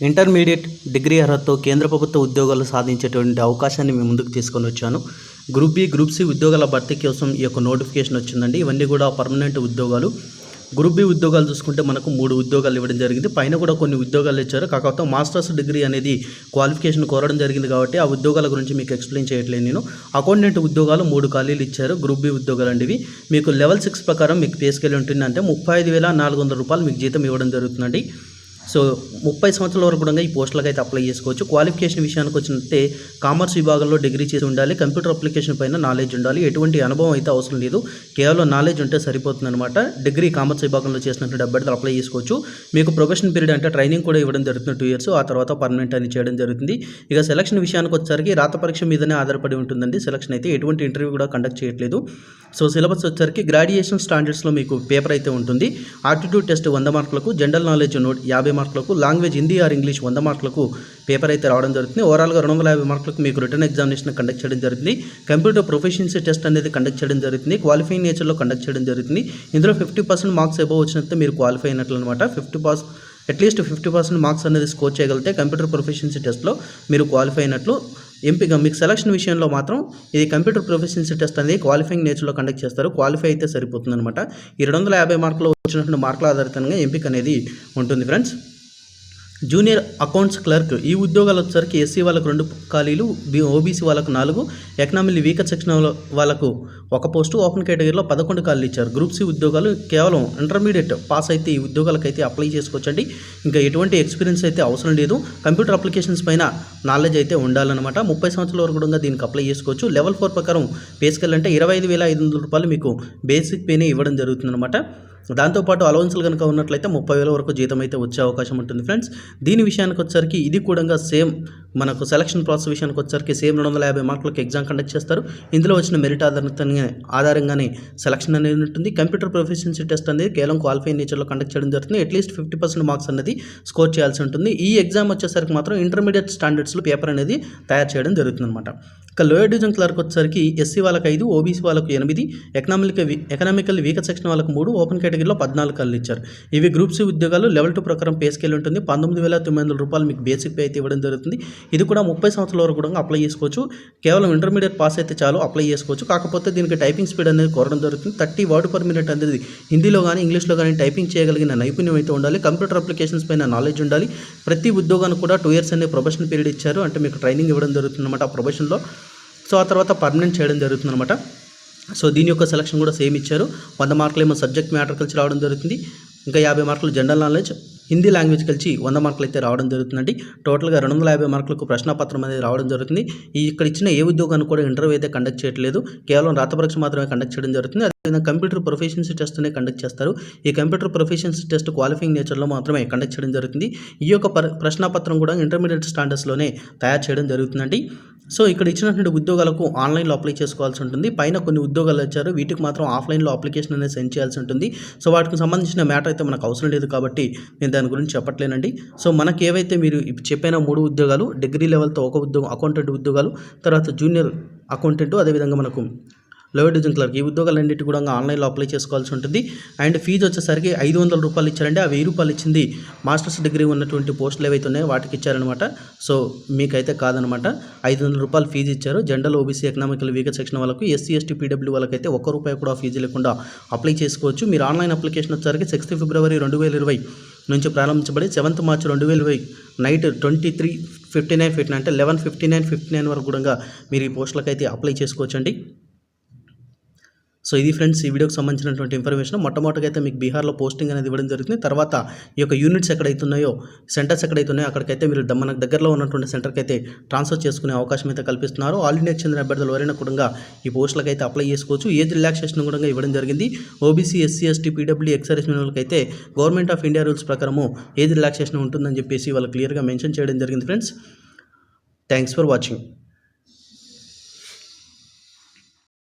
Intermediate degree అర్హతతో కేంద్ర ప్రభుత్వ ఉద్యోగాలు సాధించేటువంటి అవకాశాన్ని మేము ముందుకు తీసుకొని వచ్చాను. గ్రూప్ బి, గ్రూప్ సి ఉద్యోగాల భర్తీ కోసం ఈ యొక్క నోటిఫికేషన్ వచ్చిందండి. ఇవన్నీ కూడా పర్మనెంట్ ఉద్యోగాలు. గ్రూప్ బి ఉద్యోగాలు చూసుకుంటే మనకు 3 ఉద్యోగాలు ఇవ్వడం జరిగింది. పైన కూడా కొన్ని ఉద్యోగాలు ఇచ్చారు. కాకపోతే మాస్టర్స్ డిగ్రీ అనేది క్వాలిఫికేషన్ కోరడం జరిగింది కాబట్టి ఆ ఉద్యోగాల గురించి మీకు ఎక్స్ప్లెయిన్ చేయట్లేదు నేను. అకౌంటెంట్ ఉద్యోగాలు 3 ఖాళీలు ఇచ్చారు. గ్రూప్ బి ఉద్యోగాలు అండి ఇవి. మీకు లెవెల్ 6 ప్రకారం మీకు పే స్కేల్ ఉంటుంది. అంటే 35,400 రూపాయలు మీకు జీతం ఇవ్వడం జరుగుతుందండి. సో 30 సంవత్సరాల వరకు కూడా ఈ పోస్టులకు అయితే అప్లై చేసుకోవచ్చు. క్వాలిఫికేషన్ విషయానికి వచ్చినట్టే కామర్స్ విభాగంలో డిగ్రీ చేసి ఉండాలి. కంప్యూటర్ అప్లికేషన్ పైన నాలెడ్జ్ ఉండాలి. ఎటువంటి అనుభవం అయితే అవసరం లేదు, కేవలం నాలెడ్జ్ ఉంటే సరిపోతుంది అనమాట. డిగ్రీ కామర్స్ విభాగంలో చేసినటువంటి అభ్యర్థులు అప్లై చేసుకోవచ్చు. మీకు ప్రొఫెషన్ పీరియడ్ అంటే ట్రైనింగ్ కూడా ఇవ్వడం జరుగుతుంది 2 years. ఆ తర్వాత పర్మనెంట్ అని చేయడం జరుగుతుంది. ఇక సెలక్షన్ విషయానికి వచ్చేసరికి రాత పరీక్ష మీదనే ఆధారపడి ఉంటుందండి. సెలక్షన్ అయితే ఎటువంటి ఇంటర్వ్యూ కూడా కండక్ట్ చేయట్లేదు. సో సిలబస్ వచ్చేసరికి గ్రాడ్యుయేషన్ స్టాండర్డ్స్లో మీకు పేపర్ అయితే ఉంటుంది. ఆప్టిట్యూడ్ టెస్ట్ 100 మార్కులకు, జనరల్ నాలెడ్జ్ 50 మార్కులకు, లాంగ్వేజ్ హిందీ ఆర్ ఇంగ్లీష్ 100 మార్కులకు పేపర్ అయితే రావడం జరుగుతుంది. ఓవరాల్గా 250 మార్కులకు మీకు రిటర్న్ ఎగ్జామినేషన్ కండక్ట్ చేయడం జరుగుతుంది. కంప్యూటర్ ప్రొఫెషన్సీ టెస్ట్ అనేది కండక్ట్ చేయడం జరుగుతుంది. క్వాలిఫైయింగ్ నేచర్లో కండక్ట్ చేయడం జరుగుతుంది. ఇందులో 50% మార్క్స్ అబోవ్ వచ్చినట్టు మీరు క్వాలిఫై అయినట్లు అనమాట. అట్లీస్ట్ 50% మార్క్స్ అనేది స్కోర్ చేయగలిగితే కంప్యూటర్ ప్రొఫెషన్సీ టెస్ట్లో మీరు క్వాలిఫై అయినట్లు. ఎంపిక మీకు సెలక్షన్ విషయంలో మాత్రం ఇది కంప్యూటర్ ప్రొఫెషన్సీ టెస్ట్ అనేది క్వాలిఫైయింగ్ నేచర్లో కండక్ట్ చేస్తారు. క్వాలిఫై అయితే సరిపోతుందన్నమాట. ఈ 250 మార్కులు వచ్చినటువంటి మార్కుల ఆధారితంగా ఎంపిక అనేది ఉంటుంది ఫ్రెండ్స్. జూనియర్ అకౌంట్స్ క్లర్క్ ఈ ఉద్యోగాలు వచ్చేసరికి ఎస్సీ వాళ్ళకు 2 ఖాళీలు, ఓబీసీ వాళ్ళకు 4, ఎకనామిక్ వీకర్ సెక్షన్ వాళ్ళకు 1 పోస్టు, ఓపెన్ కేటగిరీలో 11 ఖాళీలు ఇచ్చారు. గ్రూప్ సి ఉద్యోగాలు కేవలం ఇంటర్మీడియట్ పాస్ అయితే ఈ ఉద్యోగాలకైతే అప్లై చేసుకోవచ్చండి. ఇంకా ఎటువంటి ఎక్స్పీరియన్స్ అయితే అవసరం లేదు. కంప్యూటర్ అప్లికేషన్స్ పైన నాలెడ్జ్ అయితే ఉండాలన్నమాట. 30 సంవత్సరాల వరకు కూడా దీనికి అప్లై చేసుకోవచ్చు. లెవెల్ 4 ప్రకారం పే స్కేల్ అంటే 25,500 రూపాయలు మీకు బేసిక్ పేనే ఇవ్వడం జరుగుతుందన్నమాట. దాంతోపాటు అలవెన్స్లు కనుక ఉన్నట్లయితే 30,000 వరకు జీతం అయితే వచ్చే అవకాశం ఉంటుంది ఫ్రెండ్స్. దీని విషయానికి వచ్చేసరికి ఇది కూడా సేమ్ మనకు సెలక్షన్ ప్రాసెస్ విషయానికి వచ్చేసరికి సేమ్ 250 మార్కులకు ఎగ్జామ్ కండక్ట్ చేస్తారు. ఇందులో వచ్చిన మెరిట్ ఆధారంగానే సెలక్షన్ అనేది ఉంటుంది. కంప్యూటర్ ప్రొఫెషన్సీ టెస్ట్ అనేది కేవలం క్వాలిఫైయింగ్ నేచర్లో కండక్ట్ చేయడం జరుగుతుంది. అట్లీస్ట్ 50% మార్క్స్ అనేది స్కోర్ చేయాల్సి ఉంటుంది. ఈ ఎగ్జామ్ వచ్చేసరికి మాత్రం ఇంటర్మీడియట్ స్టాండర్డ్స్లో పేపర్ అనేది తయారు చేయడం జరుగుతుంది అనమాట. ఇక లోయర్ డివిజన్ క్లర్క్ వచ్చేసరికి ఎస్సీ వాళ్ళకి 5, ఓబీసీ వాళ్ళకు 8, ఎకనామికల్ వీకర్ సెక్షన్ వాళ్ళకు 3, ఓపెన్ కేటగిరీలో 14 ఖాళీలు ఇచ్చారు. ఇవి గ్రూప్ సి ఉద్యోగాలు. లెవెల్ 2 ప్రకారం పే స్కేల్ ఉంటుంది. 19,900 రూపాయలు మీకు బేసిక్ పే అయితే ఇవ్వడం జరుగుతుంది. ఇది కూడా 30 సంవత్సరాల వరకు కూడా అప్లై చేసుకోవచ్చు. కేవలం ఇంటర్మీడియట్ పాస్ అయితే చాలు అప్లై చేసుకోవచ్చు. కాకపోతే దీనికి టైపింగ్ స్పీడ్ అనేది కోరడం జరుగుతుంది. 30 వర్డ్ పర్ మినిట్ అనేది హిందీలో కానీ ఇంగ్లీష్లో కానీ టైపింగ్ చేయగలిగిన నైపుణ్యం అయితే ఉండాలి. కంప్యూటర్ అప్లికేషన్స్ పైన నాలెడ్జ్ ఉండాలి. ప్రతి ఉద్యోగానికి కూడా 2 years అనే ప్రొఫెషన్ పీరియడ్ ఇచ్చారు. అంటే మీకు ట్రైనింగ్ ఇవ్వడం జరుగుతుంది అన్నమాట ఆ ప్రొఫెషన్లో. సో ఆ తర్వాత పర్మనెంట్ చేయడం జరుగుతుంది అనమాట. సో దీని యొక్క సెలక్షన్ కూడా సేమ్ ఇచ్చారు. 100 మార్కులు ఏమో సబ్జెక్ట్ మ్యాటర్ కలిసి రావడం జరుగుతుంది. ఇంకా 50 మార్కులు జనరల్ నాలెడ్జ్, హిందీ లాంగ్వేజ్ కలిసి 100 మార్కులు అయితే రావడం జరుగుతుందండి. టోటల్గా 250 మార్కులకు ప్రశ్నపత్రం అనేది రావడం జరుగుతుంది. ఇక్కడ ఇచ్చిన ఏ ఉద్యోగాన్ని కూడా ఇంటర్వ్యూ అయితే కండక్ట్ చేయట్లేదు. కేవలం రాత పరీక్ష మాత్రమే కండక్ట్ చేయడం జరుగుతుంది. అదేవిధంగా కంప్యూటర్ ప్రొఫెషన్సీ టెస్ట్నే కండక్ట్ చేస్తారు. ఈ కంప్యూటర్ ప్రొఫెషన్సీ టెస్ట్ క్వాలిఫైయింగ్ నేచర్లో మాత్రమే కండక్ట్ చేయడం జరుగుతుంది. ఈ యొక్క ప్రశ్నపత్రం కూడా ఇంటర్మీడియట్ స్టాండర్డ్స్లోనే తయారు చేయడం జరుగుతుందండి. సో ఇక్కడ ఇచ్చినటువంటి ఉద్యోగాలకు ఆన్లైన్లో అప్లై చేసుకోవాల్సి ఉంటుంది. పైన కొన్ని ఉద్యోగాలు ఇచ్చారు, వీటికి మాత్రం ఆఫ్లైన్లో అప్లికేషన్ అనేది సెండ్ చేయాల్సి ఉంటుంది. సో వాటికి సంబంధించిన మ్యాటర్ అయితే మనకు అవసరం లేదు కాబట్టి నేను దాని గురించి చెప్పట్లేనండి. సో మనకి ఏవైతే మీరు చెప్పిన 3 ఉద్యోగాలు, డిగ్రీ లెవెల్తో 1 ఉద్యోగం అకౌంటెంట్ ఉద్యోగాలు, తర్వాత జూనియర్ అకౌంటెంట్, అదేవిధంగా మనకు లోయర్ డివిజన్ క్లర్క్ ఈ ఉద్యోగాలన్నిటి కూడా ఆన్లైన్లో అప్లై చేసుకోవాల్సి ఉంటుంది. అండ్ ఫీజు వచ్చేసరికి 500 రూపాయలు ఇచ్చారండి. ఆ 1000 రూపాయలు ఇచ్చింది మాస్టర్స్ డిగ్రీ ఉన్నటువంటి పోస్టులు ఏవైతే ఉన్నాయో వాటికి ఇచ్చారనమాట. సో మీకైతే కాదనమాట. 500 రూపాయలు ఫీజు ఇచ్చారు. General, OBC, economical weaker section వాళ్ళకు, ఎస్సీ, ఎస్టీ, పీడబ్ల్యూ వాళ్ళకైతే 1 రూపాయి కూడా ఫీజు లేకుండా అప్లై చేసుకోవచ్చు. మీరు ఆన్లైన్ అప్లికేషన్ వచ్చేసరికి 6th February 2020 నుంచి ప్రారంభించబడి 7th March 2020 నైట్ 23:59 అంటే 11:59 వరకు కూడా మీరు ఈ పోస్టులకు అయితే అప్లై చేసుకోవచ్చండి. సో ఇది ఫ్రెండ్స్ ఈ వీడియోకి సంబంధించినటువంటి ఇన్ఫర్మేషన్. మొట్టమొదటిగా అయితే మీకు బీహార్లో పోస్టింగ్ అనేది ఇవ్వడం జరుగుతుంది. తర్వాత ఈ యొక్క యూనిట్స్ ఎక్కడైతున్నాయో, సెంటర్స్ ఎక్కడైతున్నాయో అక్కడికైతే మీరు మనకు దగ్గరలో ఉన్నటువంటి సెంటర్కి అయితే ట్రాన్స్ఫర్ చేసుకునే అవకాశం అయితే కల్పిస్తున్నారు. ఆల్ ఇండియాకి చెందిన అభ్యర్థులు ఎవరైనా కూడా ఈ పోస్టులకు అయితే అప్లై చేసుకోవచ్చు. ఏజ్ రిలాక్సేషన్ కూడా ఇవ్వడం జరిగింది. OBC, SC, ST, PW, X-service men వాళ్ళకైతే గవర్నమెంట్ ఆఫ్ ఇండియా రూల్స్ ప్రకారము ఏజ్ రిలాక్సేషన్ ఉంటుందని చెప్పేసి వాళ్ళు క్లియర్గా మెన్షన్ చేయడం జరిగింది ఫ్రెండ్స్. Thanks for watching.